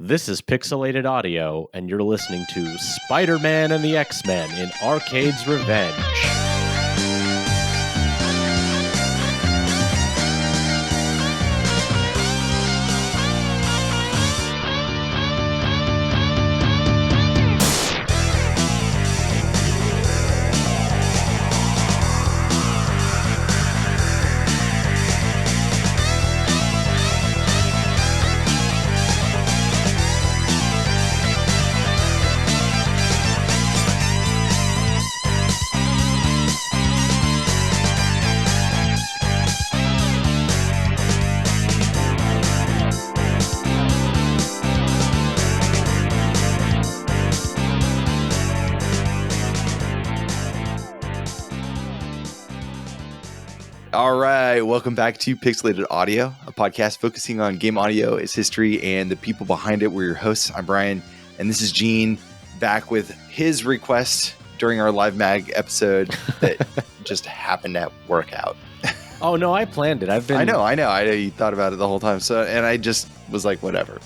This is Pixelated Audio, and you're listening to Spider-Man and the X-Men in Arcade's Revenge. All right, welcome back to Pixelated Audio, a podcast focusing on game audio, its history, and the people behind it. We're your hosts. I'm Brian, and this is Gene, back with his request during our live mag episode that just happened to work out. Oh no, I planned it. I know. You thought about it the whole time, and I just was like, whatever.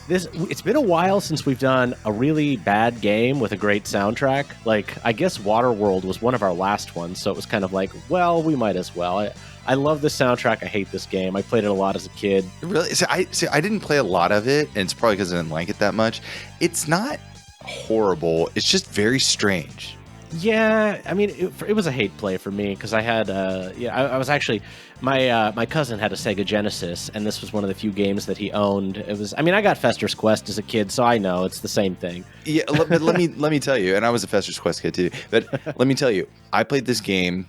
It's been a while since we've done a really bad game with a great soundtrack. Like, I guess Waterworld was one of our last ones, so it was kind of like, well, we might as well. I love the soundtrack. I hate this game. I played it a lot as a kid. Really? I didn't play a lot of it, and it's probably because I didn't like it that much. It's not horrible. It's just very strange. Yeah, I mean, it was a hate play for me because I had, I was actually, my cousin had a Sega Genesis, and this was one of the few games that he owned. I got Fester's Quest as a kid, so I know it's the same thing. Yeah, but let me tell you, and I was a Fester's Quest kid too, but let me tell you, I played this game.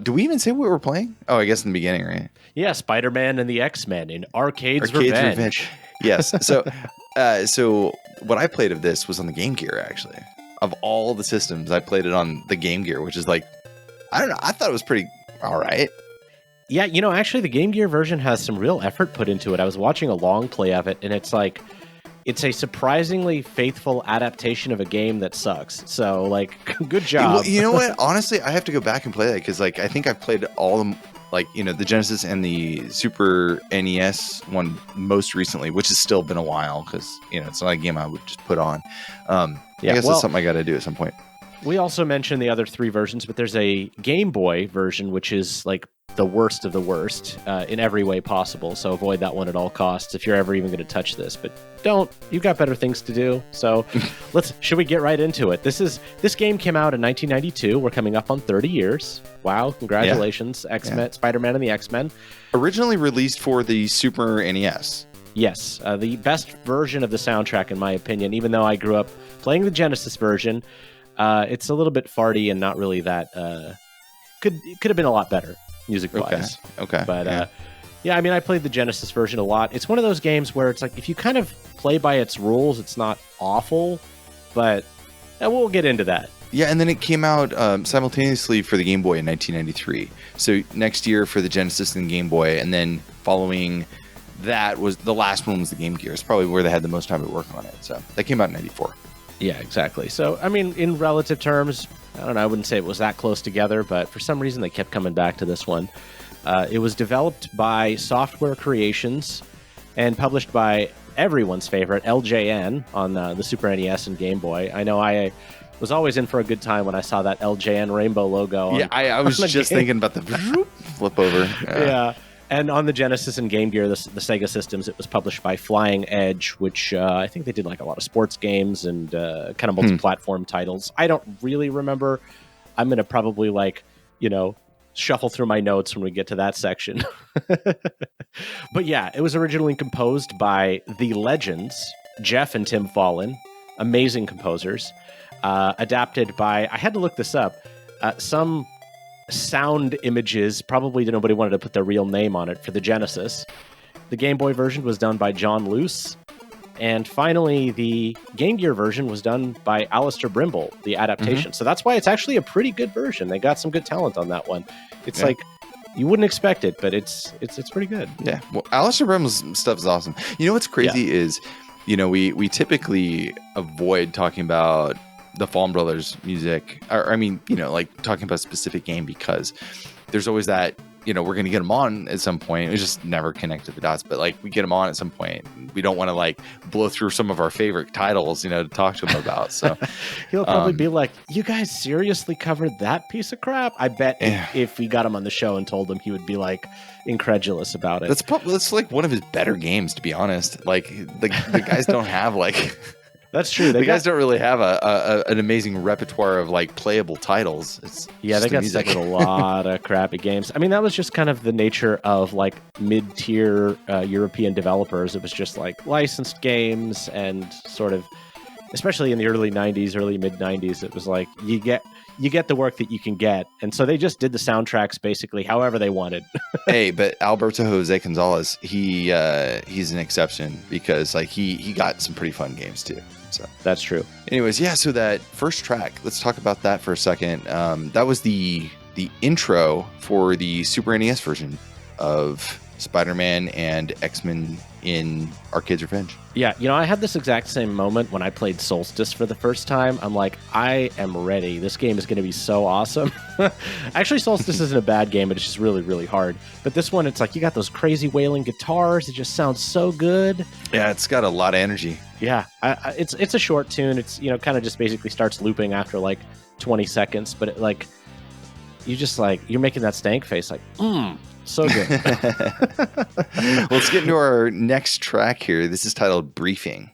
Do we even say what we were playing? Oh, I guess in the beginning, right? Yeah, Spider-Man and the X-Men in Arcade's Revenge. Yes, so what I played of this was on the Game Gear, actually. Of all the systems, I played it on the Game Gear, which is like, I don't know, I thought it was pretty all right. Yeah, actually the Game Gear version has some real effort put into it. I was watching a long play of it, and it's a surprisingly faithful adaptation of a game that sucks. So, good job. Well, you know what? Honestly, I have to go back and play that because, I think I've played all of them, the Genesis and the Super NES one most recently, which has still been a while because, it's not a game I would just put on. I guess that's something I got to do at some point. We also mentioned the other three versions, but there's a Game Boy version, which is the worst of the worst in every way possible. So avoid that one at all costs if you're ever even going to touch this. But don't. You've got better things to do. So should we get right into it? This game came out in 1992. We're coming up on 30 years. Wow! Congratulations, yeah. X-Men, yeah. Spider-Man and the X-Men. Originally released for the Super NES. Yes, the best version of the soundtrack, in my opinion. Even though I grew up playing the Genesis version, it's a little bit farty and not really that. Could have been a lot better music-wise. Okay. But yeah, I played the Genesis version a lot. It's one of those games where it's if you kind of play by its rules, it's not awful. But we'll get into that. Yeah, and then it came out simultaneously for the Game Boy in 1993. So next year for the Genesis and Game Boy, and then following. That was the last one was the Game Gear. It's probably where they had the most time to work on it. So that came out in 94. Yeah, exactly. So, in relative terms, I don't know, I wouldn't say it was that close together, but for some reason they kept coming back to this one. It was developed by Software Creations and published by everyone's favorite, LJN, on the Super NES and Game Boy. I know I was always in for a good time when I saw that LJN rainbow logo. I was just thinking about the flip over. Yeah. And on the Genesis and Game Gear, the Sega systems, it was published by Flying Edge, which I think they did a lot of sports games and kind of multi-platform titles. I don't really remember. I'm going to probably shuffle through my notes when we get to that section. But yeah, it was originally composed by the legends, Geoff and Tim Follin, amazing composers, adapted by, I had to look this up, some sound images. Probably nobody wanted to put their real name on it for the Genesis. The Game Boy version was done by John Luce. And finally, the Game Gear version was done by Alastair Brimble, the adaptation. So that's why it's actually a pretty good version. They got some good talent on that one. It's you wouldn't expect it, but it's pretty good. Yeah. Well, Alastair Brimble's stuff is awesome. You know what's crazy is, we typically avoid talking about the Follin Brothers music, or talking about a specific game because there's always that we're going to get them on at some point. We just never connected the dots, but like we get them on at some point. We don't want to like blow through some of our favorite titles, to talk to him about. So he'll probably be like, "You guys seriously covered that piece of crap?" I bet if we got him on the show and told him, he would be like incredulous about it. That's like one of his better games, to be honest. Like the guys don't have like. That's true. The guys don't really have an amazing repertoire of like playable titles. They got stuck with a lot of crappy games. I mean, that was just kind of the nature of like mid-tier European developers. It was just like licensed games and sort of, especially in the early 90s, early mid 90s, it was like you get the work that you can get. And so they just did the soundtracks basically however they wanted. Hey, but Alberto Jose Gonzalez, he's an exception because like he got some pretty fun games too. So that's true. Anyways, so that first track, let's talk about that for a second. That was the intro for the Super NES version of Spider-Man and X-Men in Arcade's Revenge. Yeah, I had this exact same moment when I played Solstice for the first time. I'm like, I am ready. This game is going to be so awesome. Actually, Solstice isn't a bad game, but it's just really, really hard. But this one, it's like you got those crazy wailing guitars. It just sounds so good. Yeah, it's got a lot of energy. Yeah, it's a short tune. It's, kind of just basically starts looping after like 20 seconds. But you're making that stank face like, so good. Let's get into our next track here. This is titled Briefing.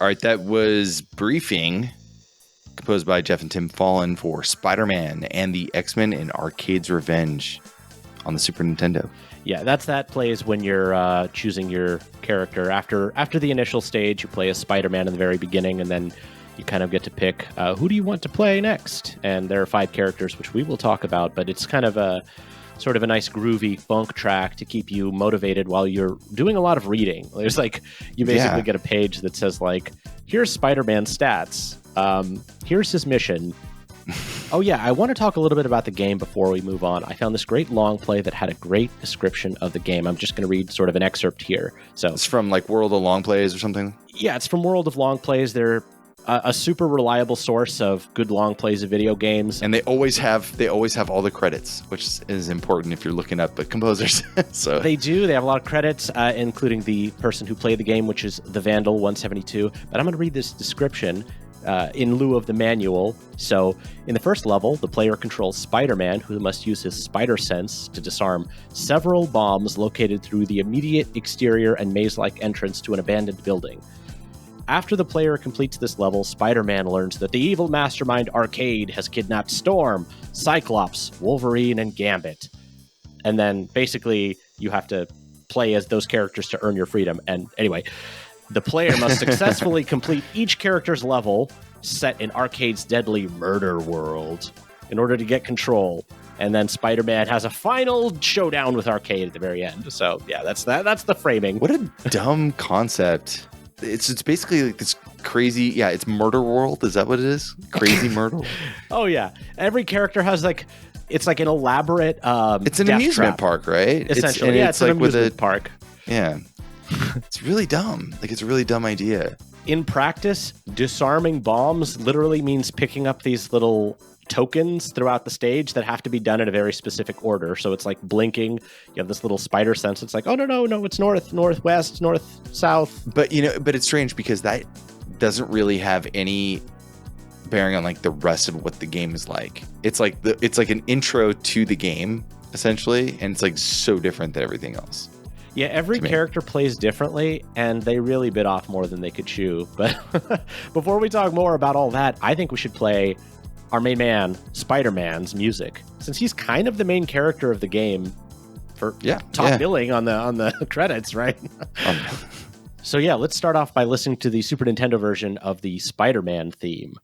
All right, that was Briefing, composed by Geoff and Tim Follin for Spider-Man and the X-Men in Arcade's Revenge on the Super Nintendo. Yeah, that plays when you're choosing your character. After the initial stage, you play as Spider-Man in the very beginning, and then you kind of get to pick who do you want to play next. And there are 5 characters, which we will talk about, but it's kind of a sort of a nice groovy funk track to keep you motivated while you're doing a lot of reading. There's like, you basically get a page that says like, here's Spider-Man's stats. Here's his mission. Oh yeah, I want to talk a little bit about the game before we move on. I found this great long play that had a great description of the game. I'm just going to read sort of an excerpt here. So it's from like World of Long Plays or something? Yeah, it's from World of Long Plays. They're a super reliable source of good long plays of video games. And they always have all the credits, which is important if you're looking up the composers. So they do. They have a lot of credits, including the person who played the game, which is the Vandal 172. But I'm going to read this description in lieu of the manual. So in the first level, the player controls Spider-Man, who must use his spider sense to disarm several bombs located through the immediate exterior and maze-like entrance to an abandoned building. After the player completes this level, Spider-Man learns that the evil mastermind Arcade has kidnapped Storm, Cyclops, Wolverine, and Gambit. And then basically you have to play as those characters to earn your freedom. And anyway, the player must successfully complete each character's level set in Arcade's deadly murder world in order to get control. And then Spider-Man has a final showdown with Arcade at the very end. So yeah, that's the framing. What a dumb concept. It's basically like this crazy, it's Murder World. Is that what it is? Crazy Murder World? Oh yeah. Every character has it's like an elaborate it's an amusement park, right? Essentially. It's like an amusement park. Yeah. It's really dumb. Like, it's a really dumb idea. In practice, disarming bombs literally means picking up these little tokens throughout the stage that have to be done in a very specific order. So it's like blinking. You have this little spider sense. It's like, oh, no, it's north, northwest, north, south. But, but it's strange because that doesn't really have any bearing on like the rest of what the game is like. It's like an intro to the game, essentially. And it's like so different than everything else. Yeah, every character plays differently, and they really bit off more than they could chew. But before we talk more about all that, I think we should play our main man, Spider-Man's music, since he's kind of the main character of the game for top billing on the credits, right? So yeah, let's start off by listening to the Super Nintendo version of the Spider-Man theme.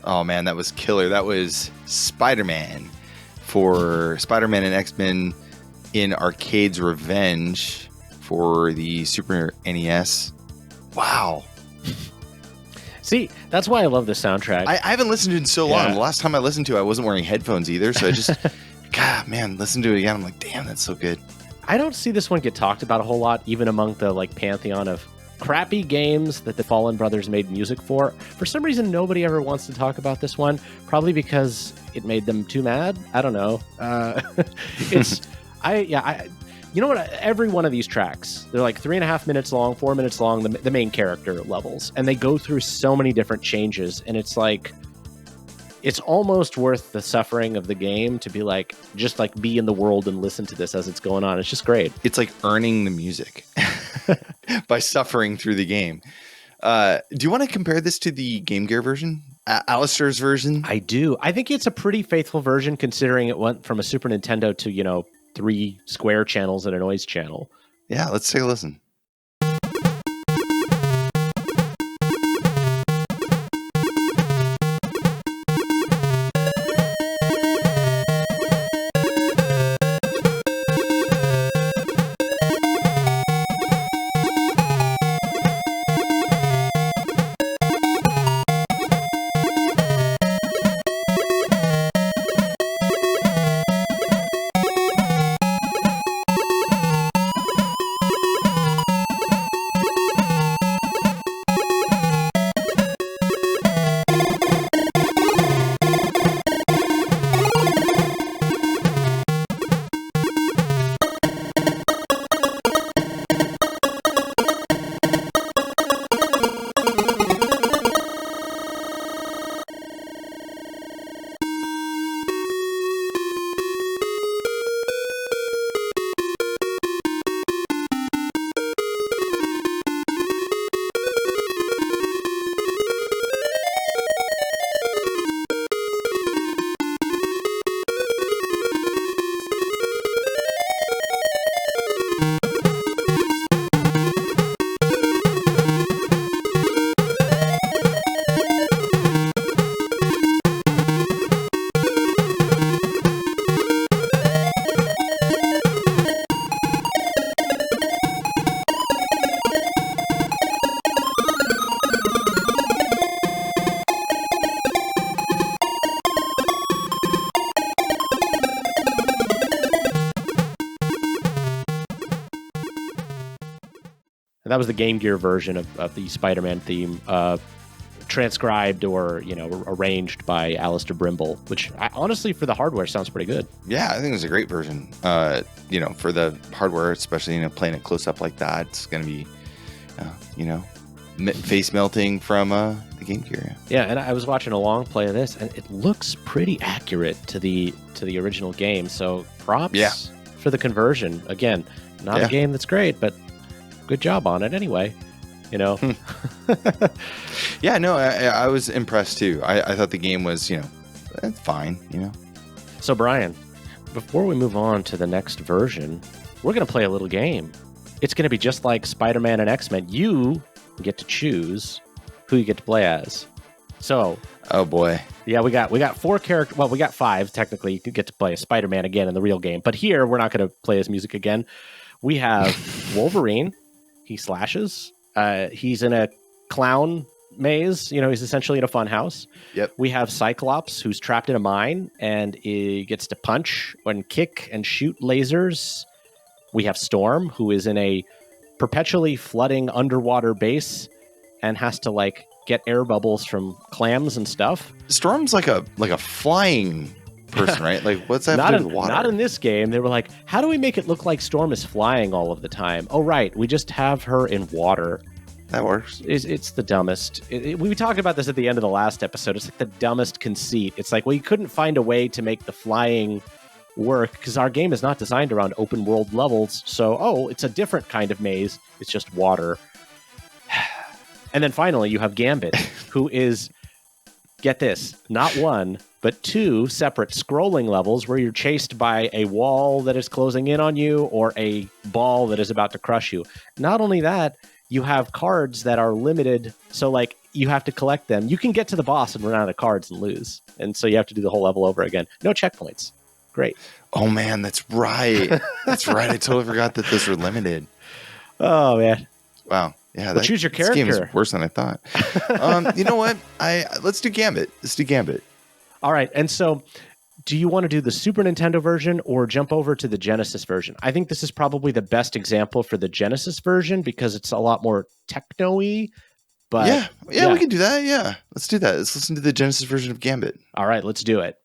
Oh man, that was killer. That was Spider-Man for Spider-Man and X-Men in Arcade's Revenge for the Super NES. Wow. See, that's why I love this soundtrack. I haven't listened to it in so long. Yeah. The last time I listened to it, I wasn't wearing headphones either. So I just, God, man, listen to it again. I'm like, damn, that's so good. I don't see this one get talked about a whole lot, even among the like pantheon of crappy games that the Follin brothers made music for. For some reason, nobody ever wants to talk about this one. Probably because it made them too mad. I don't know. You know what? Every one of these tracks, they're like 3.5 minutes long, 4 minutes long, the main character levels, and they go through so many different changes, and it's like, it's almost worth the suffering of the game to be like, just like be in the world and listen to this as it's going on. It's just great. It's like earning the music by suffering through the game. Do you want to compare this to the Game Gear version? Allister's version? I do. I think it's a pretty faithful version considering it went from a Super Nintendo to, 3 square channels and a noise channel. Yeah, let's take a listen. And that was the Game Gear version of the Spider-Man theme, transcribed or, arranged by Alastair Brimble, which honestly, for the hardware, sounds pretty good. Yeah, I think it was a great version. For the hardware, especially, playing it close up like that, it's going to be, face melting from the Game Gear. Yeah, and I was watching a long play of this, and it looks pretty accurate to the original game. So props for the conversion. Again, not a game that's great, but good job on it anyway. Yeah, no, I was impressed too. I thought the game was, fine, So Brian, before we move on to the next version, we're going to play a little game. It's going to be just like Spider-Man and X-Men. You get to choose who you get to play as. So, oh boy. Yeah, we got 4 characters. Well, we got 5 technically. You get to play as Spider-Man again in the real game. But here, we're not going to play his music again. We have Wolverine. He slashes. He's in a clown maze. He's essentially in a fun house. Yep. We have Cyclops, who's trapped in a mine, and he gets to punch and kick and shoot lasers. We have Storm, who is in a perpetually flooding underwater base and has to get air bubbles from clams and stuff. Storm's like a flying person, right? What's that have to do with water? Not in this game. They were like, how do we make it look like Storm is flying all of the time? Oh, right. We just have her in water. That works. It's the dumbest. We talked about this at the end of the last episode. It's like the dumbest conceit. It's like, well, you couldn't find a way to make the flying work because our game is not designed around open world levels. So, it's a different kind of maze. It's just water. And then finally, you have Gambit, who is, get this, not 1, but 2 separate scrolling levels where you're chased by a wall that is closing in on you or a ball that is about to crush you. Not only that, you have cards that are limited. So, you have to collect them. You can get to the boss and run out of cards and lose. And so you have to do the whole level over again. No checkpoints. Great. Oh, man, that's right. That's right. I totally forgot that those were limited. Oh, man. Wow. Yeah, well, choose your character. This game is worse than I thought. You know what? Let's do Gambit. All right. And so do you want to do the Super Nintendo version or jump over to the Genesis version? I think this is probably the best example for the Genesis version because it's a lot more techno-y. But yeah, we can do that. Yeah, let's do that. Let's listen to the Genesis version of Gambit. All right, let's do it.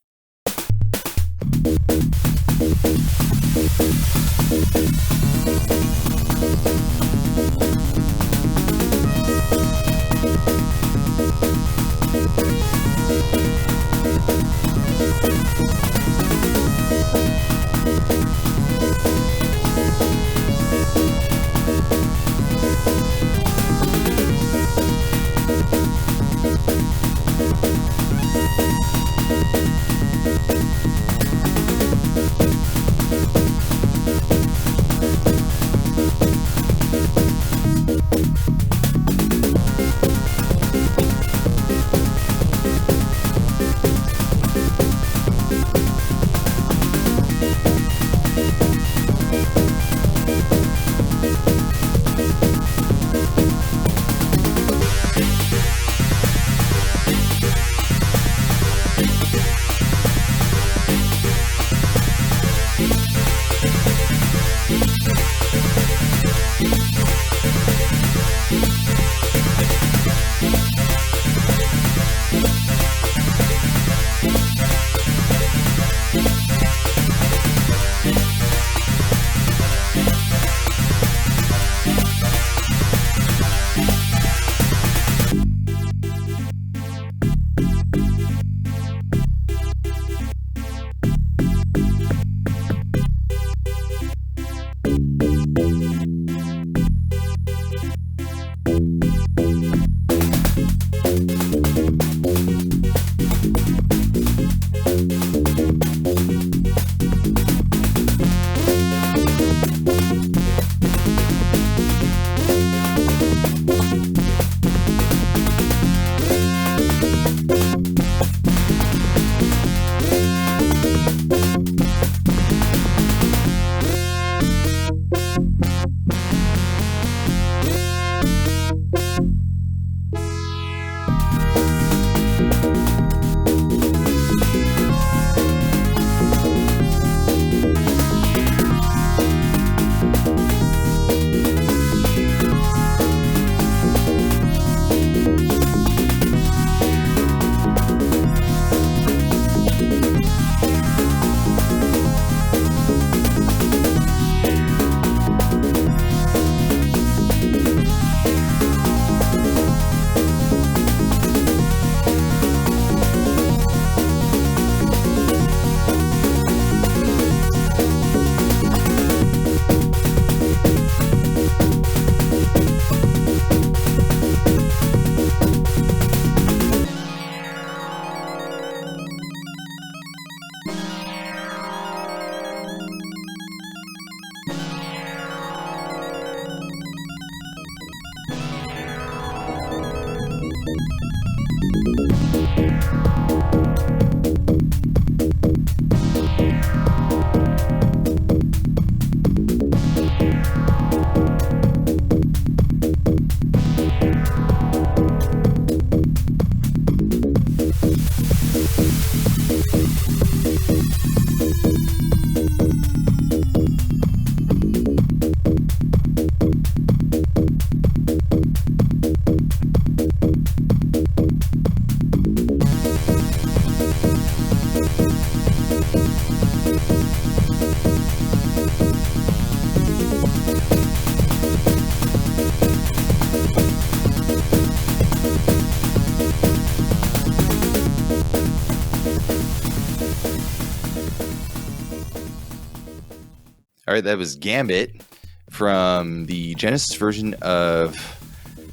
All right, that was Gambit from the Genesis version of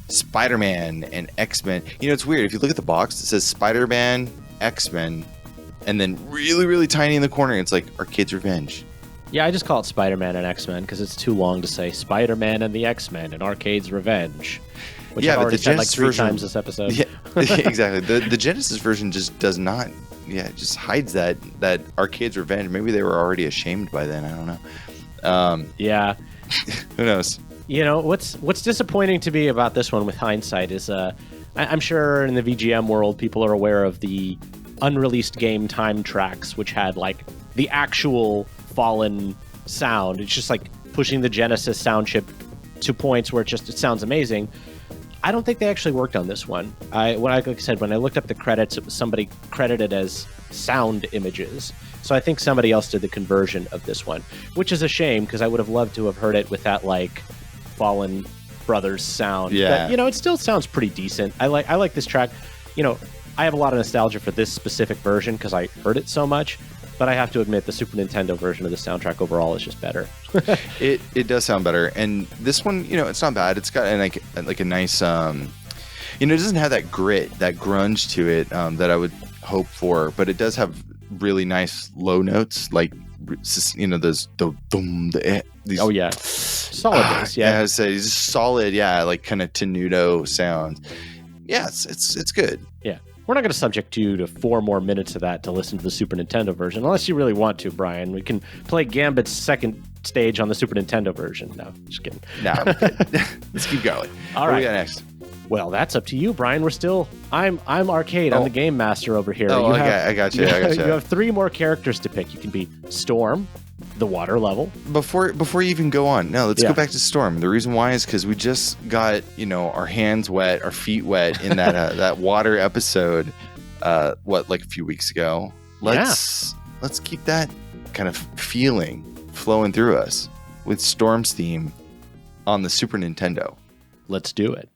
Spider-Man and X-Men. You know, it's weird. If you look at the box, it says Spider-Man, X-Men, and then really, really tiny in the corner, it's like Arcade's Revenge. Yeah, I just call it Spider-Man and X-Men because it's too long to say Spider-Man and the X-Men and Arcade's Revenge. which Yeah, I've but already the said like Genesis 3 version- times this episode. Yeah, exactly. The Genesis version just does not. Yeah, it just hides that Arcade's Revenge. Maybe they were already ashamed by then. I don't know. Yeah. Who knows? You know, what's disappointing to me about this one with hindsight is I'm sure in the VGM world people are aware of the unreleased game time tracks, which had like the actual Follin sound. It's just like pushing the Genesis sound chip to points where it sounds amazing. I don't think they actually worked on this one. Like I said, when I looked up the credits, it was somebody credited as sound images. So I think somebody else did the conversion of this one, which is a shame because I would have loved to have heard it with that like Follin Brothers sound. Yeah. But, you know, it still sounds pretty decent. I like this track. You know, I have a lot of nostalgia for this specific version because I heard it so much. But I have to admit, the Super Nintendo version of the soundtrack overall is just better. It does sound better, and this one, you know, it's not bad. It's got like a nice, you know, it doesn't have that grit, that grunge to it that I would hope for, but it does have really nice low notes, like, you know, those these. Oh yeah, solid bass. Yeah, I would say it's solid. Yeah, like kind of tenuto sound. Yeah, it's good. Yeah. We're not going to subject you to 4 more minutes of that to listen to the Super Nintendo version, unless you really want to, Brian. We can play Gambit's second stage on the Super Nintendo version. No, just kidding. No, let's keep going. All what right. do we got next? Well, that's up to you, Brian. I'm Arcade. I'm the game master over here. Oh, I got you. You have 3 more characters to pick. You can be Storm, the water level. Before you even go on, no, let's go back to Storm. The reason why is because we just got, you know, our hands wet, our feet wet in that that water episode. Like a few weeks ago. Let's keep that kind of feeling flowing through us with Storm's theme on the Super Nintendo. Let's do it.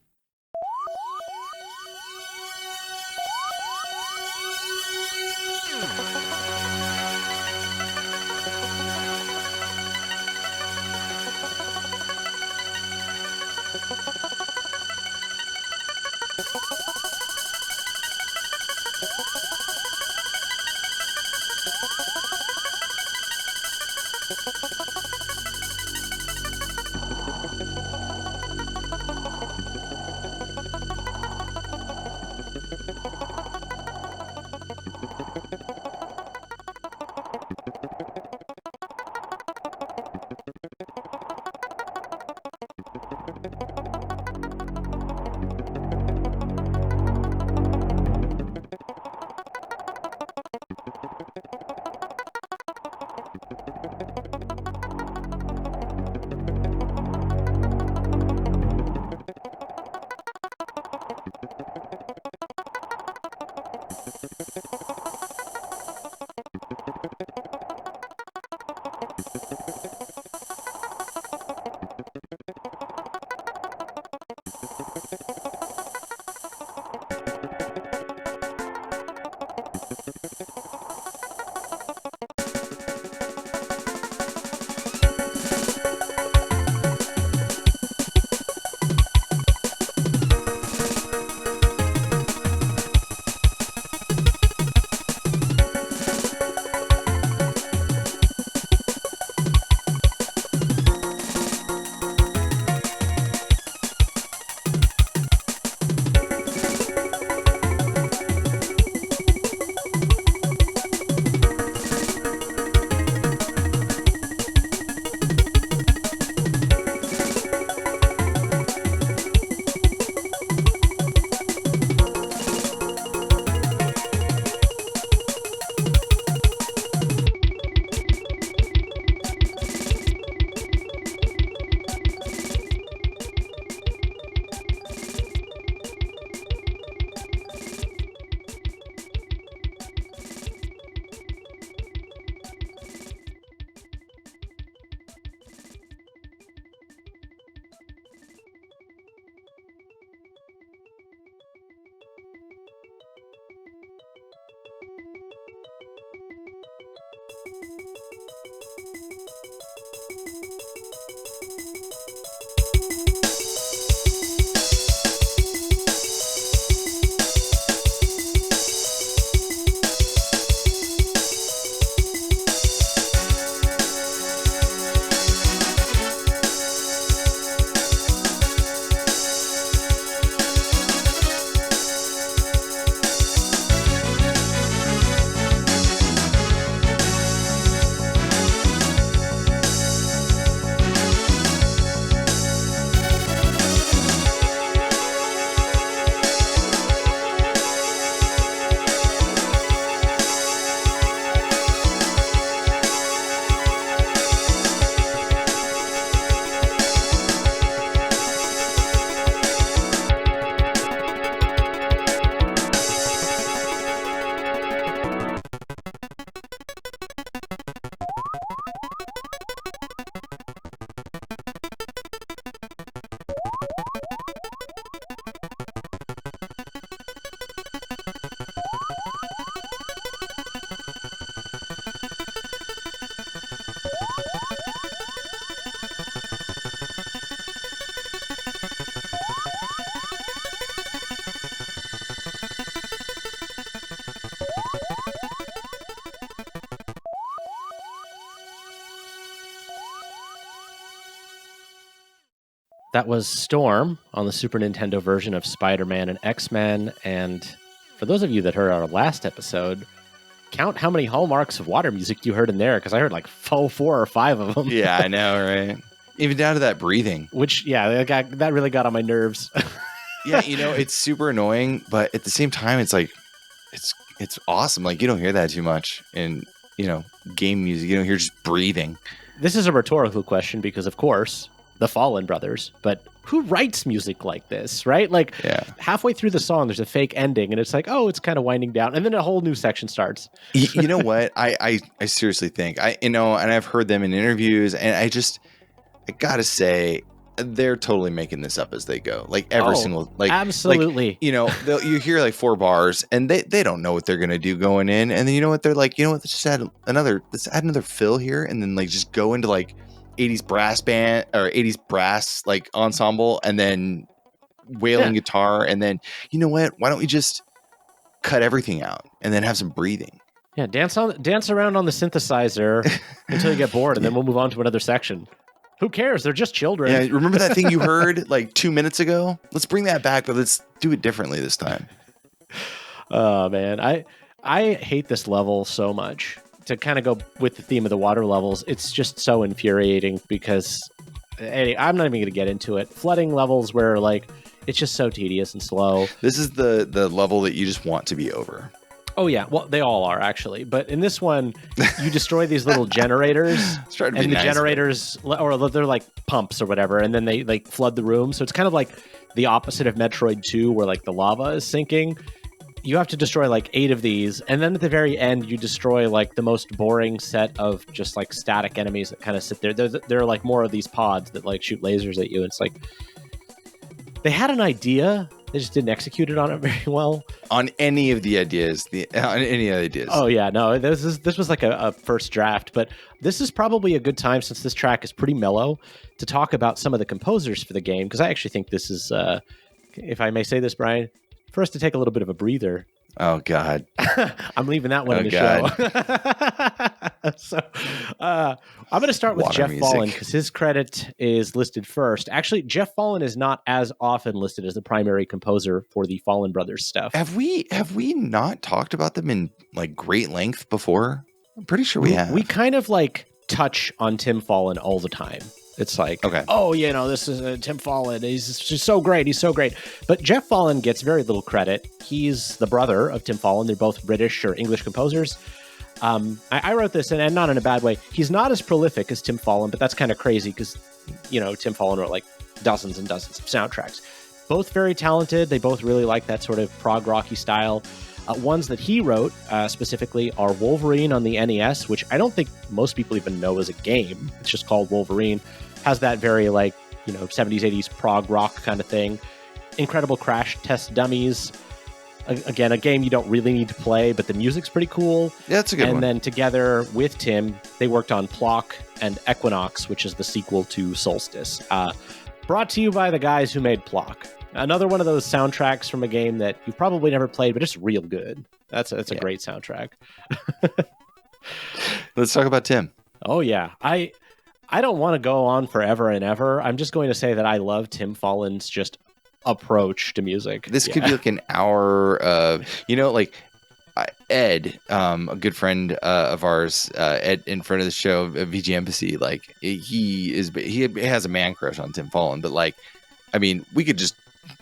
That was Storm on the Super Nintendo version of Spider-Man and X-Men. And for those of you that heard our last episode, count how many hallmarks of water music you heard in there, because I heard like 4 or 5 of them. Yeah, I know, right? Even down to that breathing. Which, yeah, that really got on my nerves. Yeah, it's super annoying, but at the same time, it's like, it's awesome. Like, you don't hear that too much in, game music. You don't hear just breathing. This is a rhetorical question because, of course, the Follin brothers, but who writes music like this, right? Like, halfway through the song, there's a fake ending, and it's like, oh, it's kind of winding down, and then a whole new section starts. You know what? I seriously think, and I've heard them in interviews, and I gotta say, they're totally making this up as they go. Like, every single, like, absolutely. Like, you hear like 4 bars, and they don't know what they're gonna do going in, and then you know what they're like, let's just add another fill here, and then like just go into like 80s brass band or 80s brass like ensemble, and then wailing guitar, and then you know what? Why don't we just cut everything out and then have some breathing? Yeah, dance around on the synthesizer until you get bored, and then we'll move on to another section. Who cares? They're just children. Yeah, remember that thing you heard like 2 minutes ago? Let's bring that back, but let's do it differently this time. Oh man, I hate this level so much. To kind of go with the theme of the water levels, it's just so infuriating because I'm not even going to get into it. Flooding levels where like it's just so tedious and slow. This is the level that you just want to be over. Oh yeah, well they all are actually, but in this one, you destroy these little generators, and the generators, or they're like pumps or whatever, and then they like flood the room. So it's kind of like the opposite of Metroid 2, where like the lava is sinking. You have to destroy like 8 of these, and then at the very end, you destroy like the most boring set of just like static enemies that kind of sit there. There are like more of these pods that like shoot lasers at you. It's like they had an idea, they just didn't execute it on it very well. On any of the ideas, Oh yeah, no, this was like a first draft, but this is probably a good time, since this track is pretty mellow, to talk about some of the composers for the game, because I actually think this is, if I may say this, Brian, for us to take a little bit of a breather. Oh God, I'm leaving that one in the show. So I'm going to start with Geoff Follin, because his credit is listed first. Actually, Geoff Follin is not as often listed as the primary composer for the Follin Brothers stuff. Have we not talked about them in like great length before? I'm pretty sure we have. We kind of like touch on Tim Follin all the time. It's like, okay, oh, this is Tim Follin. He's just so great. He's so great. But Geoff Follin gets very little credit. He's the brother of Tim Follin. They're both British or English composers. I wrote this, and not in a bad way. He's not as prolific as Tim Follin, but that's kind of crazy because, Tim Follin wrote like dozens and dozens of soundtracks. Both very talented. They both really like that sort of prog rocky style. Ones that he wrote specifically are Wolverine on the NES, which I don't think most people even know is a game. It's just called Wolverine. Has that very 70s, 80s prog rock kind of thing. Incredible Crash Test Dummies. Again, a game you don't really need to play, but the music's pretty cool. Yeah, that's a good one. And then together with Tim, they worked on Plock and Equinox, which is the sequel to Solstice. Brought to you by the guys who made Plock. Another one of those soundtracks from a game that you probably never played, but it's real good. That's a great soundtrack. Let's talk about Tim. Oh, yeah. I don't want to go on forever and ever. I'm just going to say that I love Tim Follin's just approach to music. This could be like an hour of, Ed, a good friend of ours, Ed, in front of the show, VG Embassy, like he has a man crush on Tim Follin, but we could just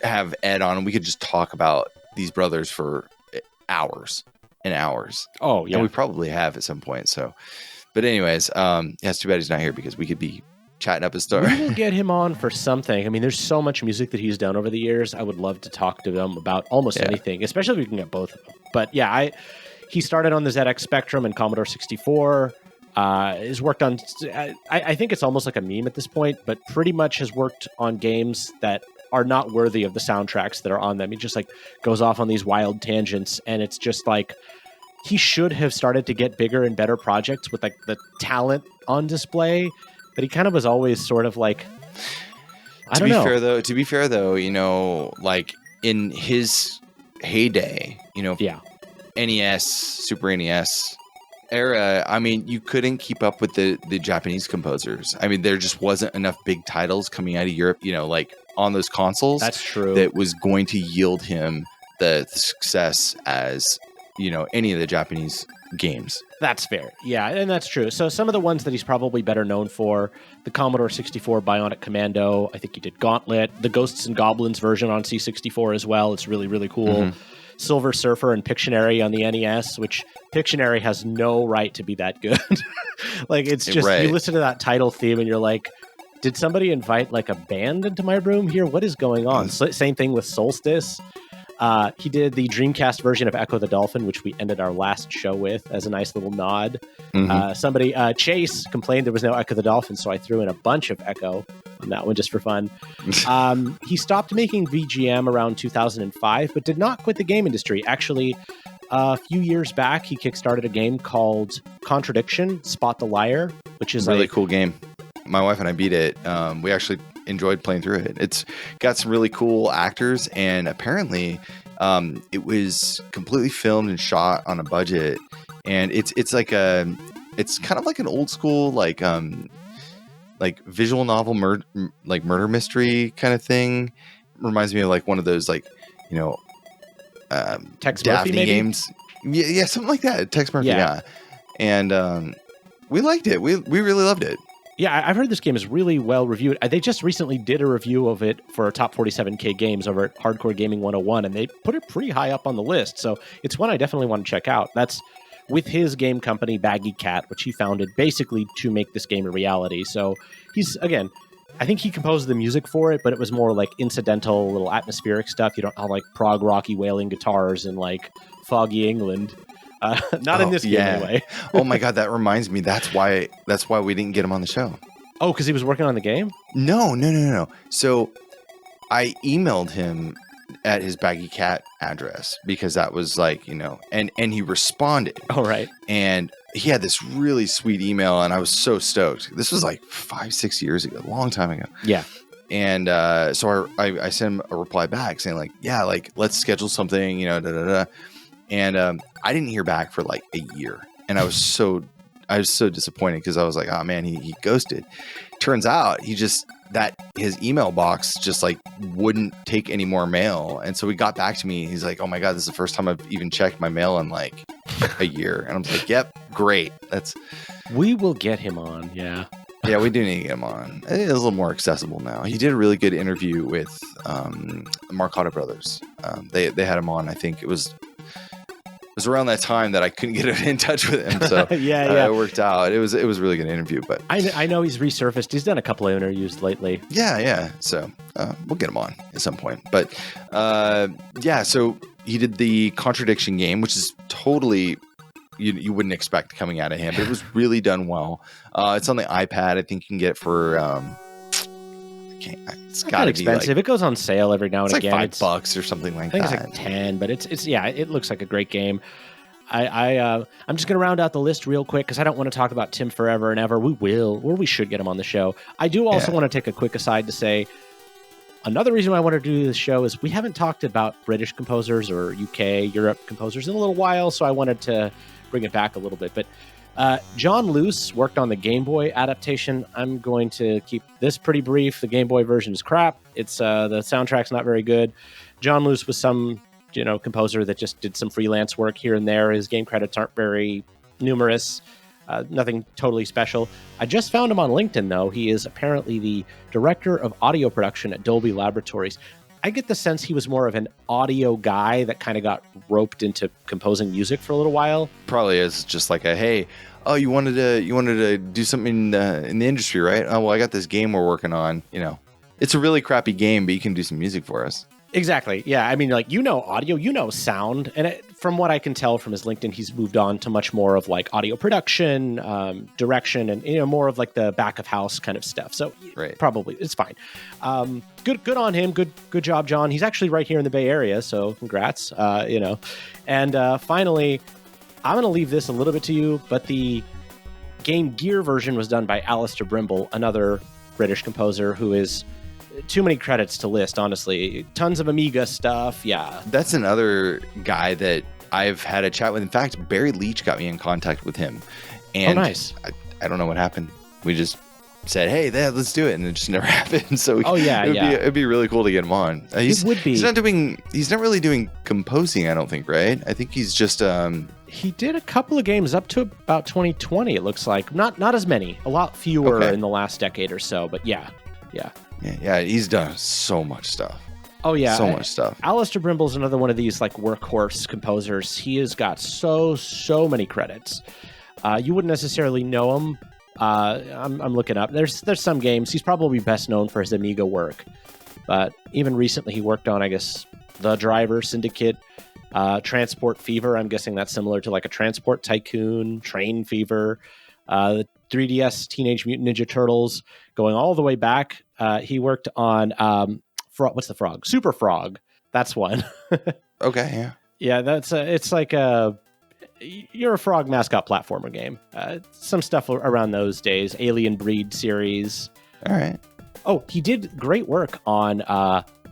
have Ed on and we could just talk about these brothers for hours and hours. Oh yeah. And we probably have at some point. So, but anyways, it's too bad he's not here because we could be chatting up his story. We will get him on for something. I mean, there's so much music that he's done over the years. I would love to talk to him about almost anything, especially if we can get both of them. But yeah, he started on the ZX Spectrum and Commodore 64. Has worked on, I think it's almost like a meme at this point, but pretty much has worked on games that are not worthy of the soundtracks that are on them. He just goes off on these wild tangents, and it's just he should have started to get bigger and better projects with the talent on display, but he kind of was always sort of I don't know. To be fair though, in his heyday, NES, Super NES, era, I mean, you couldn't keep up with the Japanese composers. I mean, there just wasn't enough big titles coming out of Europe, like on those consoles. That's true. That was going to yield him the success as, any of the Japanese games. That's fair. Yeah, and that's true. So some of the ones that he's probably better known for, the Commodore 64 Bionic Commando, I think he did Gauntlet, the Ghosts and Goblins version on C64 as well. It's really, really cool. Mm-hmm. Silver Surfer and Pictionary on the NES, which Pictionary has no right to be that good. Like, it's just, right. You listen to that title theme and you're like, did somebody invite like a band into my room here? What is going on? Same thing with Solstice. He did the Dreamcast version of Echo the Dolphin, which we ended our last show with as a nice little nod. Mm-hmm. Chase complained there was no Echo the Dolphin, so I threw in a bunch of Echo on that one just for fun. He stopped making VGM around 2005, but did not quit the game industry. Actually, a few years back, he kickstarted a game called Contradiction, Spot the Liar, which is a really cool game. My wife and I beat it. We actually enjoyed playing through it. It's got some really cool actors, and apparently it was completely filmed and shot on a budget, and it's kind of like an old school like visual novel murder mystery kind of thing. Reminds me of like one of those like Tex Daphne Murphy, games. Yeah, something like that. Tex Murphy, yeah. And we liked it. We really loved it. Yeah, I've heard this game is really well reviewed. They just recently did a review of it for Top 47K Games over at Hardcore Gaming 101, and they put it pretty high up on the list. So it's one I definitely want to check out. That's with his game company, Baggy Cat, which he founded basically to make this game a reality. So he's, again, I think he composed the music for it, but it was more like incidental, little atmospheric stuff. You don't have like prog rocky wailing guitars in like foggy England. Not in this game anyway. Oh my God, that reminds me. That's why we didn't get him on the show. Oh, because he was working on the game? No. So I emailed him at his Baggy Cat address because that was like, and he responded. Oh, right. And he had this really sweet email, and I was so stoked. This was like 5-6 years ago, a long time ago. Yeah. And so I sent him a reply back saying like, yeah, like let's schedule something, And I didn't hear back for like a year, and I was so disappointed because I was like, oh man, he ghosted. Turns out his email box just like wouldn't take any more mail, and so he got back to me. He's like, oh my God, this is the first time I've even checked my mail in like a year, and I was like, yep, great. We will get him on, yeah. Yeah, we do need to get him on. It's a little more accessible now. He did a really good interview with Marcotta Brothers. They had him on. I think it was around that time that I couldn't get in touch with him. So yeah. It worked out. It was a really good interview. But I know he's resurfaced. He's done a couple of interviews lately. Yeah. So we'll get him on at some point. But so he did the Contradiction game, which is totally you wouldn't expect coming out of him, but it was really done well. It's on the iPad. I think you can get it for it's got to be expensive. Like, it goes on sale every now and again. Like $5 or something like that. I think it's like 10, but it's it looks like a great game. I'm just going to round out the list real quick because I don't want to talk about Tim forever and ever. We should get him on the show. I do also want to take a quick aside to say another reason why I want to do this show is we haven't talked about British composers or UK, Europe composers in a little while, so I wanted to bring it back a little bit. But John Luce worked on the Game Boy adaptation. I'm going to keep this pretty brief. The Game Boy version is crap. It's the soundtrack's not very good. John Luce was some composer that just did some freelance work here and there. His game credits aren't very numerous. Nothing totally special. I just found him on LinkedIn, though. He is apparently the director of audio production at Dolby Laboratories. I get the sense he was more of an audio guy that kind of got roped into composing music for a little while. Probably is just like you wanted to do something in the industry, right? Oh, well, I got this game we're working on. It's a really crappy game, but you can do some music for us. Exactly. Yeah. I mean, audio, sound. And from what I can tell from his LinkedIn, he's moved on to much more of like audio production, direction, and, more of like the back of house kind of stuff. So Probably it's fine. Good on him. Good job, John. He's actually right here in the Bay Area. So congrats, And finally, I'm going to leave this a little bit to you, but the Game Gear version was done by Alastair Brimble, another British composer who is too many credits to list, honestly. Tons of Amiga stuff, yeah. That's another guy that I've had a chat with. In fact, Barry Leach got me in contact with him, and nice. I don't know what happened. We just said, "Hey, let's do it," and it just never happened. So it'd be really cool to get him on. It would be. He's not really doing composing. I don't think, right? I think he's just. He did a couple of games up to about 2020. It looks like not as many, a lot fewer in the last decade or so. But yeah. He's done so much stuff. Oh yeah, so much stuff. Alastair Brimble's another one of these like workhorse composers. He has got so many credits. You wouldn't necessarily know him. I'm looking up. There's some games. He's probably best known for his Amiga work, but even recently he worked on, I guess, The Driver, Syndicate, Transport Fever. I'm guessing that's similar to like a Transport Tycoon, Train Fever, the 3DS Teenage Mutant Ninja Turtles, going all the way back. He worked on what's the frog? Super Frog. That's one. Okay, yeah. Yeah, that's it's like you're a frog mascot platformer game. Some stuff around those days. Alien Breed series. All right. Oh, he did great work on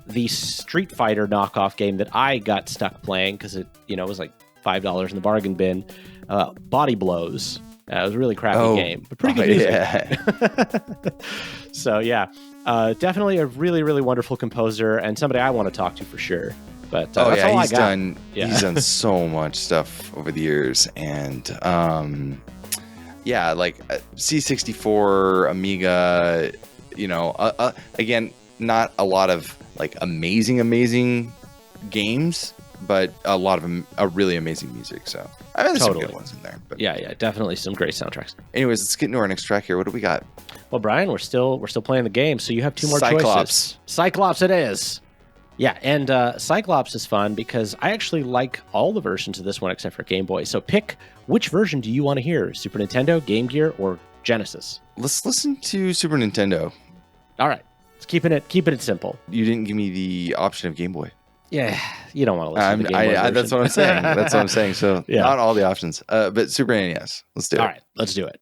the Street Fighter knockoff game that I got stuck playing because it was like $5 in the bargain bin. Body Blows. It was a really crappy game, but pretty good music. Yeah. So yeah, definitely a really, really wonderful composer and somebody I want to talk to for sure. But that's all he's done so much stuff over the years, and like C64, Amiga. Again, not a lot of like amazing games, but a lot of really amazing music. So I mean, there's some good ones in there. But yeah, definitely some great soundtracks. Anyways, let's get into our next track here. What do we got? Well, Brian, we're still playing the game, so you have two more choices. Cyclops it is. Yeah, and Cyclops is fun because I actually like all the versions of this one except for Game Boy. So pick which version do you want to hear? Super Nintendo, Game Gear, or Genesis? Let's listen to Super Nintendo. All right. Let's keeping it simple. You didn't give me the option of Game Boy. Yeah, you don't want to listen to the Game Boy version. That's what I'm saying. So not all the options, but Super NES. Let's do it. All right, let's do it.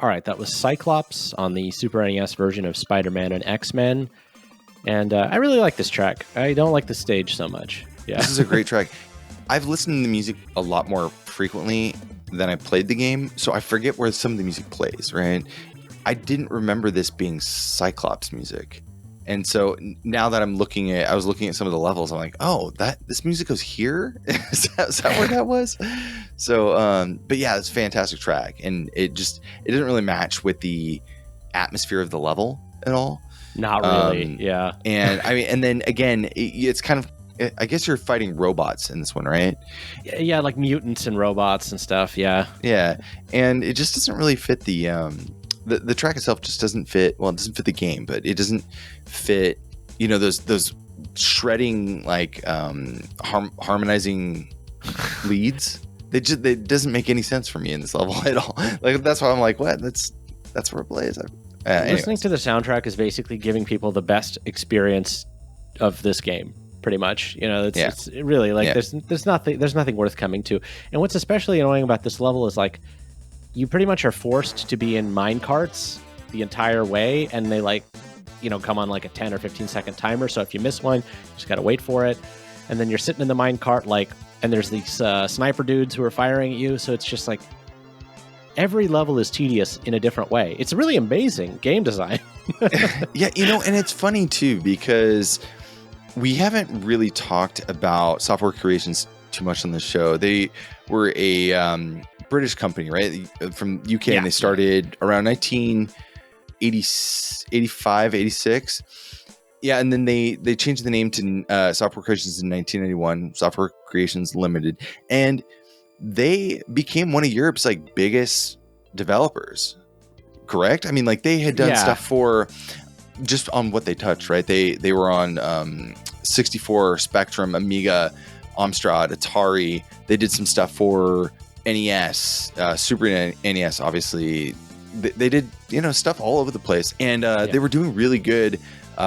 all right, that was Cyclops on the Super NES version of Spider-Man and X-Men. And I really like this track. I don't like the stage so much. Yeah, this is a great track. I've listened to the music a lot more frequently than I played the game, so I forget where some of the music plays, right? I didn't remember this being Cyclops music. And so now that I was looking at some of the levels, I'm like, oh, this music goes here? is that where that was? So, but yeah, it's a fantastic track. And it doesn't really match with the atmosphere of the level at all. Not really, yeah. And I mean, and then again, it's kind of, I guess you're fighting robots in this one, right? Yeah, like mutants and robots and stuff, yeah. Yeah, and it just doesn't really fit the track itself just doesn't fit. Well, it doesn't fit the game, but it doesn't fit. You know, those shredding like harmonizing leads. They doesn't make any sense for me in this level at all. Like that's why I'm like, what? That's where it plays. Listening to the soundtrack is basically giving people the best experience of this game. Pretty much, you know, it's really like there's nothing worth coming to. And what's especially annoying about this level is like you pretty much are forced to be in mine carts the entire way, and they like, you know, come on like a 10 or 15 second timer. So if you miss one, you just got to wait for it. And then you're sitting in the mine cart, like, and there's these sniper dudes who are firing at you. So it's just like every level is tedious in a different way. It's really amazing game design. Yeah, you know, and it's funny too, because we haven't really talked about Software Creations too much on the show. They were a British company, right? From UK, and they started around 1985, 86. Yeah, and then they changed the name to Software Creations in 1991, Software Creations Ltd. And they became one of Europe's like biggest developers, correct? I mean, like they had done stuff for just on what they touched, right? They were on 64, Spectrum, Amiga, Amstrad, Atari. They did some stuff for NES, Super NES, obviously. They did, you know, stuff all over the place. And they were doing really good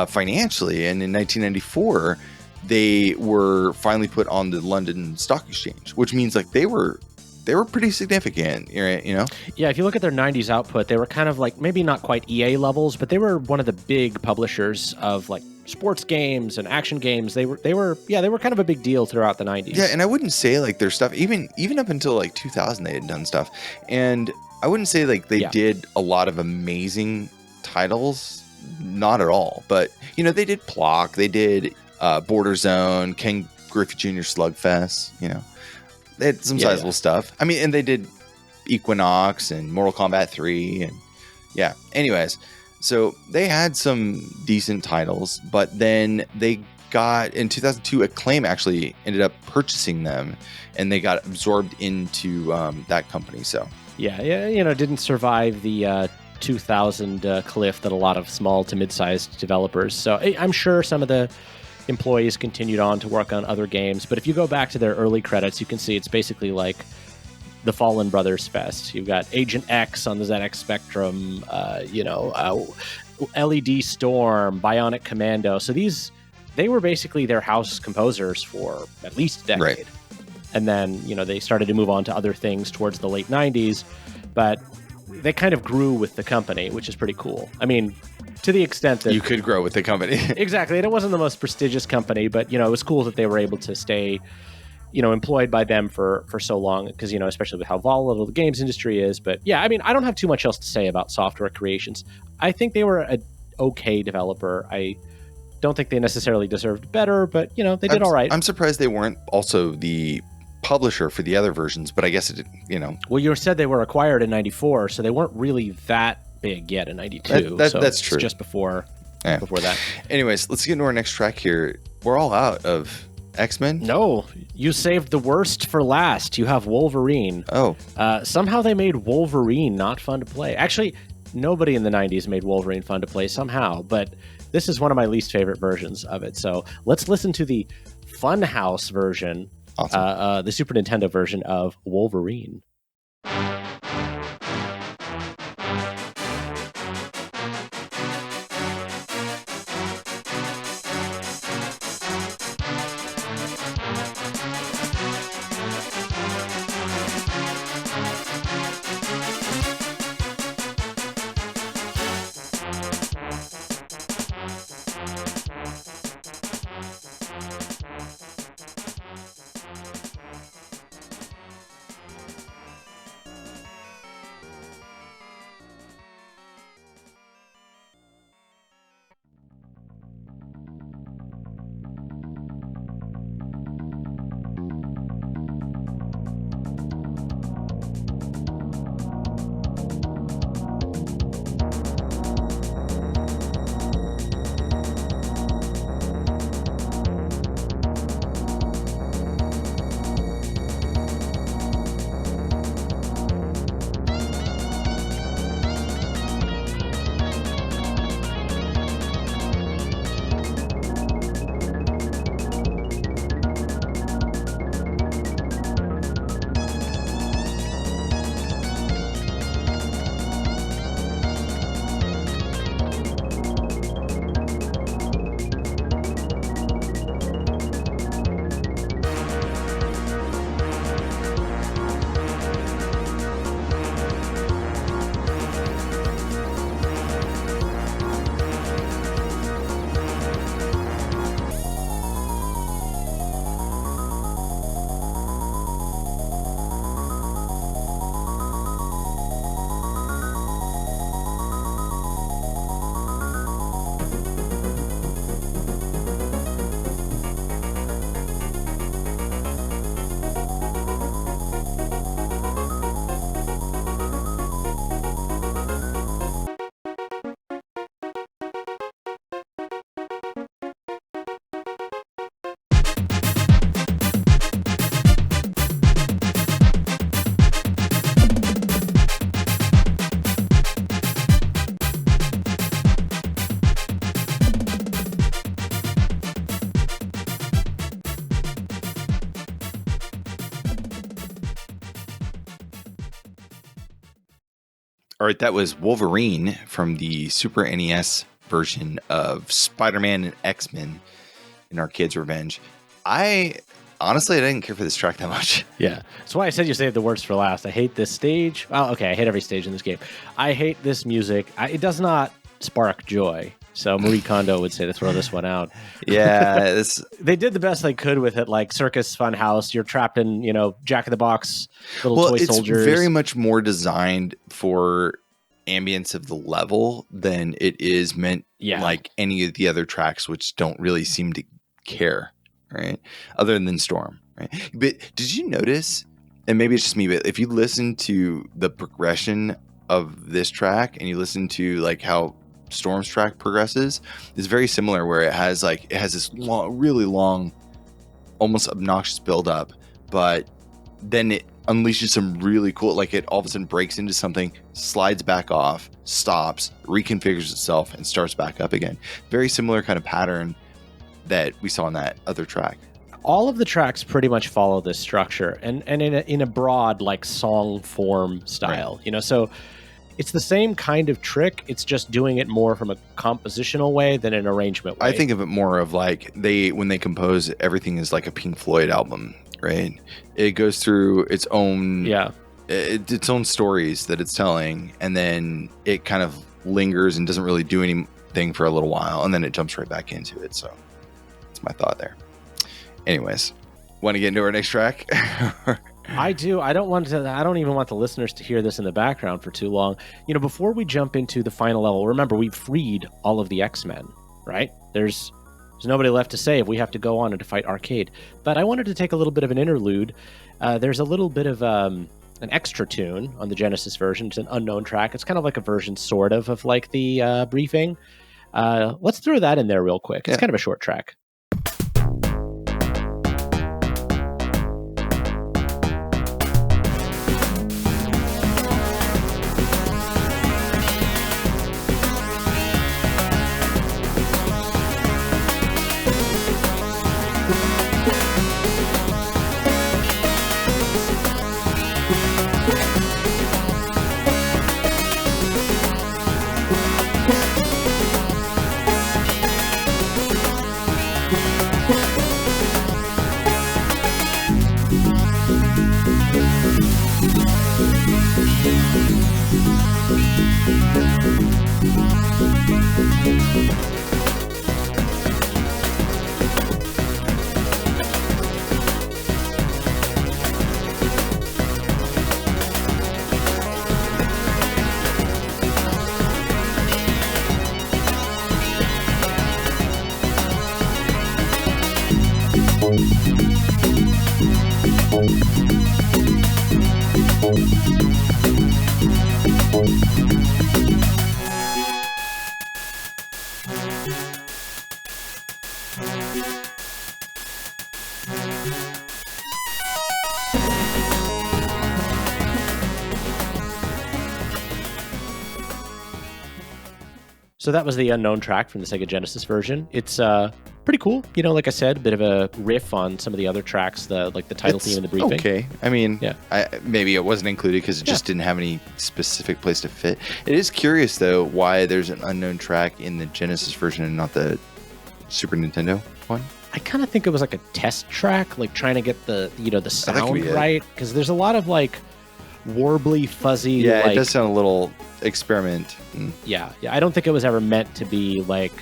financially. And in 1994, they were finally put on the London Stock Exchange, which means like they were pretty significant, you know? Yeah, if you look at their 90s output, they were kind of like, maybe not quite EA levels, but they were one of the big publishers of like sports games and action games. They were kind of a big deal throughout the 90s. Yeah, and I wouldn't say like their stuff, even up until like 2000, they had done stuff. And I wouldn't say like they did a lot of amazing titles, not at all. But, you know, they did Plock, they did Border Zone, Ken Griffey Jr. Slugfest, you know. They had some sizable stuff. I mean, and they did Equinox and Mortal Kombat 3. And yeah, anyways, so they had some decent titles, but then they got, in 2002, Acclaim actually ended up purchasing them, and they got absorbed into that company. So yeah, you know, didn't survive the 2000 cliff that a lot of small to mid-sized developers. So I'm sure some of the employees continued on to work on other games, but if you go back to their early credits, you can see it's basically like the Follin Brothers Fest. You've got Agent X on the ZX Spectrum, LED Storm, Bionic Commando. So they were basically their house composers for at least a decade. Right. And then, you know, they started to move on to other things towards the late 90s, but they kind of grew with the company, which is pretty cool. I mean, to the extent that you could grow with the company. Exactly. And it wasn't the most prestigious company, but, you know, it was cool that they were able to stay, you know, employed by them for so long, because, you know, especially with how volatile the games industry is. But yeah, I mean, I don't have too much else to say about Software Creations. I think they were an okay developer. I don't think they necessarily deserved better, but, you know, they did all right. I'm surprised they weren't also the publisher for the other versions, but I guess it, you know. Well, you said they were acquired in 94, so they weren't really that big yet in 92. That's true. It's just before that. Anyways, let's get into our next track here. We're all out of X-Men. No, you saved the worst for last. You have Wolverine. Oh. Somehow they made Wolverine not fun to play. Actually, nobody in the 90s made Wolverine fun to play somehow, but this is one of my least favorite versions of it. So let's listen to the Funhouse version, awesome. The Super Nintendo version of Wolverine. All right, that was Wolverine from the Super NES version of Spider-Man and X-Men in Arcade's Revenge. Honestly, I didn't care for this track that much. Yeah. That's why I said you saved the worst for last. I hate this stage. Well, okay, I hate every stage in this game. I hate this music. It does not spark joy. So Marie Kondo would say to throw this one out. Yeah. They did the best they could with it, like Circus Funhouse. You're trapped in, Jack-in-the-Box little toy soldiers. It's very much more designed for ambience of the level than it is meant like any of the other tracks, which don't really seem to care. Right, other than Storm, right? But did you notice, and maybe it's just me, but if you listen to the progression of this track and you listen to like how Storm's track progresses, it's very similar, where it has this long, really long, almost obnoxious buildup, but then it unleashes some really cool, like it all of a sudden breaks into something, slides back off, stops, reconfigures itself, and starts back up again. Very similar kind of pattern that we saw in that other track. All of the tracks pretty much follow this structure, and in a broad like song form style, right. So it's the same kind of trick. It's just doing it more from a compositional way than an arrangement way. I think of it more of like when they compose, everything is like a Pink Floyd album, right? It goes through its own its own stories that it's telling, and then it kind of lingers and doesn't really do anything for a little while, and then it jumps right back into it. So my thought there. Anyways, want to get into our next track? I do. I don't even want the listeners to hear this in the background for too long. Before we jump into the final level, remember we've freed all of the X-Men, right? There's nobody left to save. We have to go on and to fight Arcade. But I wanted to take a little bit of an interlude. There's a little bit of an extra tune on the Genesis version. It's an unknown track. It's kind of like a version sort of like the briefing. Let's throw that in there real quick. It's kind of a short track. So that was the unknown track from the Sega Genesis version. It's pretty cool. Like I said, a bit of a riff on some of the other tracks, the title theme and the briefing. Okay. I mean, maybe it wasn't included because it just didn't have any specific place to fit. It is curious, though, why there's an unknown track in the Genesis version and not the Super Nintendo one. I kind of think it was like a test track, like trying to get the sound right, because there's a lot of like warbly, fuzzy. Yeah, it does sound a little experiment. Yeah. I don't think it was ever meant to be like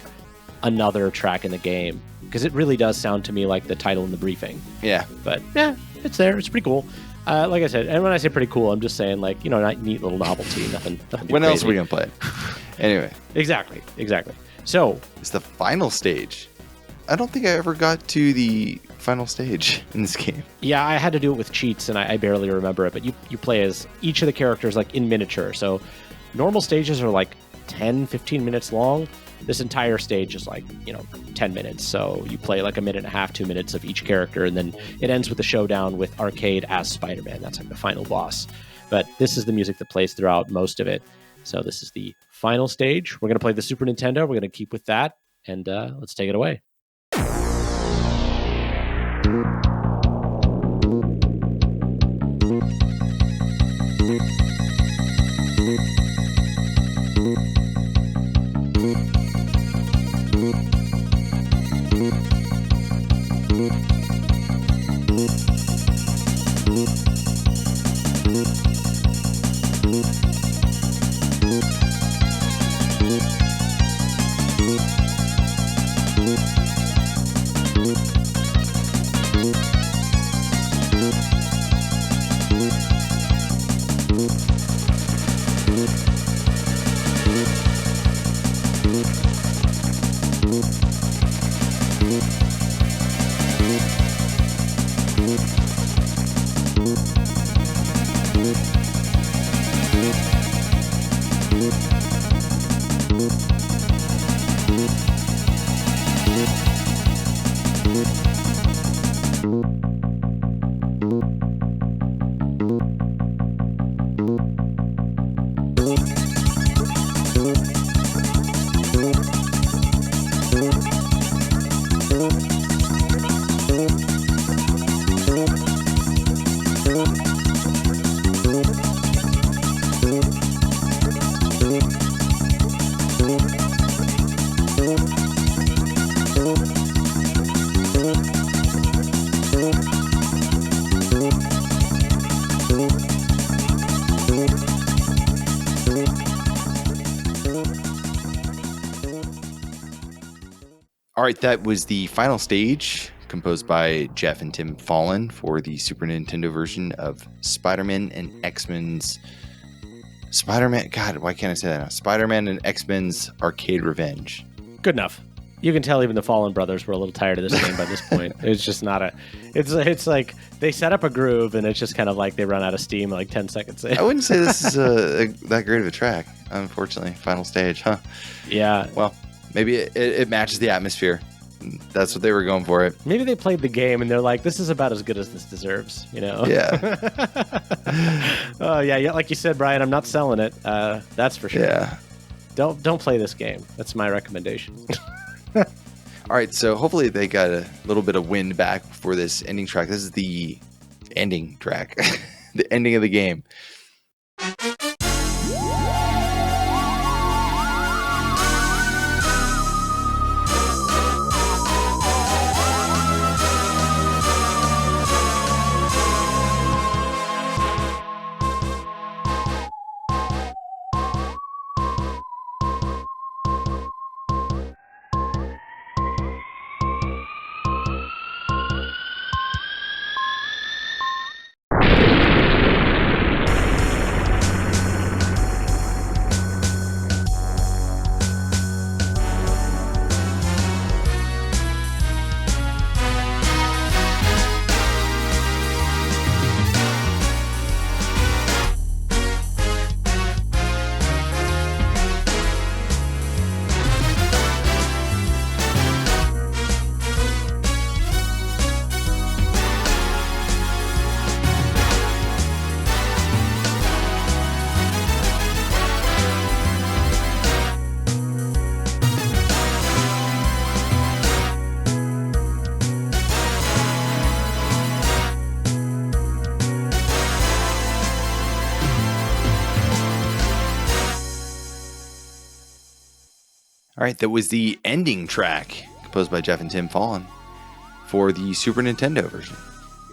another track in the game, because it really does sound to me like the title and the briefing. Yeah. But it's there. It's pretty cool. Like I said, and when I say pretty cool, I'm just saying like, neat little novelty. Nothing when crazy. Else are we going to play it? Anyway. Exactly. So it's the final stage. I don't think I ever got to the final stage in this game. Yeah, I had to do it with cheats, and I barely remember it. But you play as each of the characters like in miniature. So normal stages are like 10, 15 minutes long. This entire stage is like, 10 minutes. So you play like a minute and a half, 2 minutes of each character, and then it ends with the showdown with Arcade as Spider-Man. That's like the final boss. But this is the music that plays throughout most of it. So this is the final stage. We're going to play the Super Nintendo. We're going to keep with that, and let's take it away. All right, that was the final stage, composed by Geoff and Tim Follin for the Super Nintendo version of Spider-Man and X-Men's... Spider-Man... God, why can't I say that now? Spider-Man and X-Men's Arcade Revenge. Good enough. You can tell even the Follin brothers were a little tired of this game by this point. It's just not a... It's like they set up a groove, and it's just kind of like they run out of steam like 10 seconds in. I wouldn't say this is that great of a track, unfortunately. Final stage, huh? Yeah. Well, maybe it matches the atmosphere. That's what they were going for it. Maybe they played the game, and they're like, this is about as good as this deserves, you know? Yeah. Oh, yeah. Like you said, Brian, I'm not selling it. That's for sure. Yeah. Don't play this game. That's my recommendation. All right, so hopefully they got a little bit of wind back for this ending track. This is the ending track, the ending of the game. All right, that was the ending track composed by Geoff and Tim Follin for the Super Nintendo version.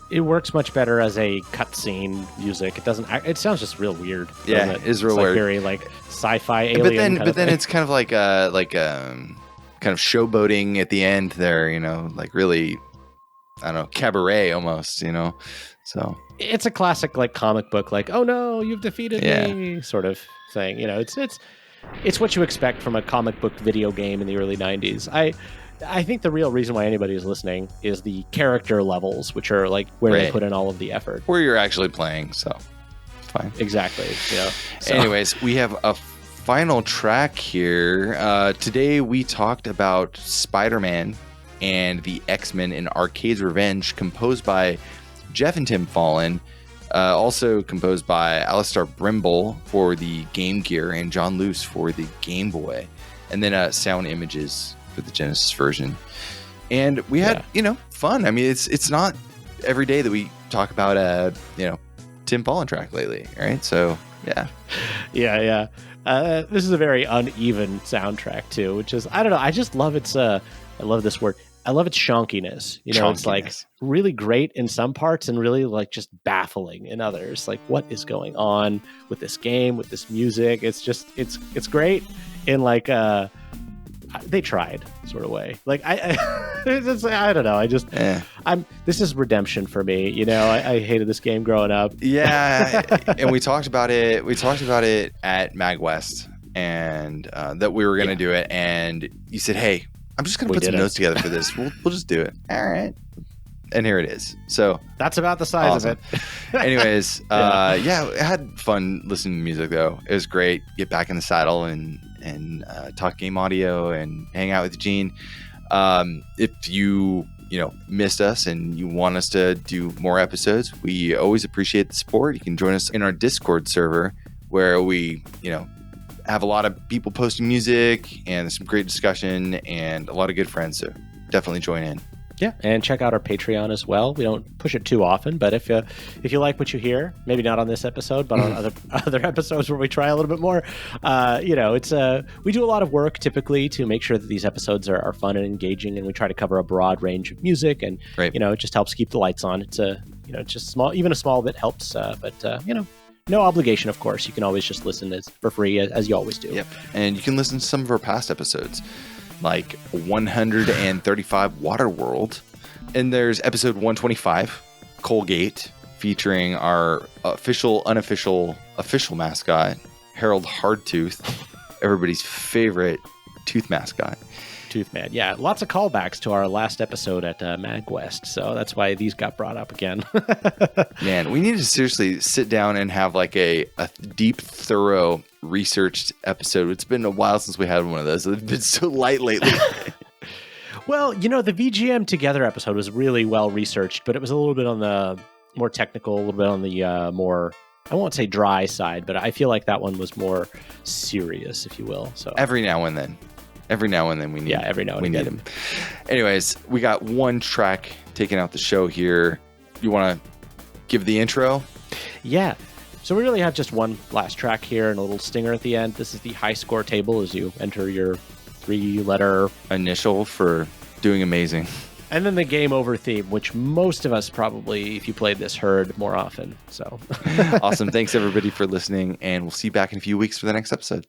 It works much better as a cutscene music. It doesn't. It sounds just real weird. Yeah, it is real weird. Very like sci-fi alien. But then it's kind of like kind of showboating at the end there. You know, like really, I don't know, cabaret almost. You know, so it's a classic like comic book, like oh no, you've defeated me sort of thing. You know, it's what you expect from a comic book video game in the early 90s. I think the real reason why anybody is listening is the character levels, which are like where they put in all of the effort. Where you're actually playing, so it's fine. Exactly. Yeah. So. Anyways, we have a final track here. Today we talked about Spider-Man and the X-Men in Arcade's Revenge, composed by Geoff and Tim Follin. Also composed by Alastair Brimble for the Game Gear and John Luce for the Game Boy. And then sound images for the Genesis version. And we had, fun. I mean, it's not every day that we talk about, Tim Follin track lately, right? So, yeah. Yeah. This is a very uneven soundtrack, too, which is, I don't know, I just love its, I love this word. I love its shonkiness. It's like really great in some parts and really like just baffling in others. Like what is going on with this game, with this music? It's just, it's great in like, they tried sort of way. Like I don't know. I just, this is redemption for me. I hated this game growing up. Yeah. And we talked about it. We talked about it at MagWest and that we were going to do it. And you said, hey, I'm just going to put some notes together for this. We'll just do it. All right. And here it is. So that's about the size of it. Anyways, I had fun listening to music though. It was great. Get back in the saddle and talk game audio and hang out with Gene. If you missed us and you want us to do more episodes, we always appreciate the support. You can join us in our Discord server where we, have a lot of people posting music and some great discussion and a lot of good friends. So definitely join in. Yeah, and check out our Patreon as well. We don't push it too often, but if you like what you hear, maybe not on this episode, but on other episodes where we try a little bit more, we do a lot of work typically to make sure that these episodes are fun and engaging, and we try to cover a broad range of music, and it just helps keep the lights on. It's just small, even a small bit helps, but no obligation, of course. You can always just listen for free, as you always do. Yep. And you can listen to some of our past episodes. like 135 Waterworld. And there's episode 125, Colgate, featuring our official mascot, Harold Hardtooth, everybody's favorite tooth mascot. Toothman. Yeah, lots of callbacks to our last episode at MagWest, so that's why these got brought up again. Man, we need to seriously sit down and have like a deep, thorough, researched episode. It's been a while since we had one of those. It's been so light lately. Well, the VGM Together episode was really well researched, but it was a little bit on the more technical, a little bit on the more, I won't say dry side, but I feel like that one was more serious, if you will. So every now and then we need. Yeah, every now and again. Them. Anyways, we got one track taking out the show here. You want to give the intro? Yeah. So we really have just one last track here and a little stinger at the end. This is the high score table as you enter your 3-letter initial for doing amazing. And then the game over theme, which most of us probably, if you played this, heard more often. So awesome. Thanks everybody for listening, and we'll see you back in a few weeks for the next episode.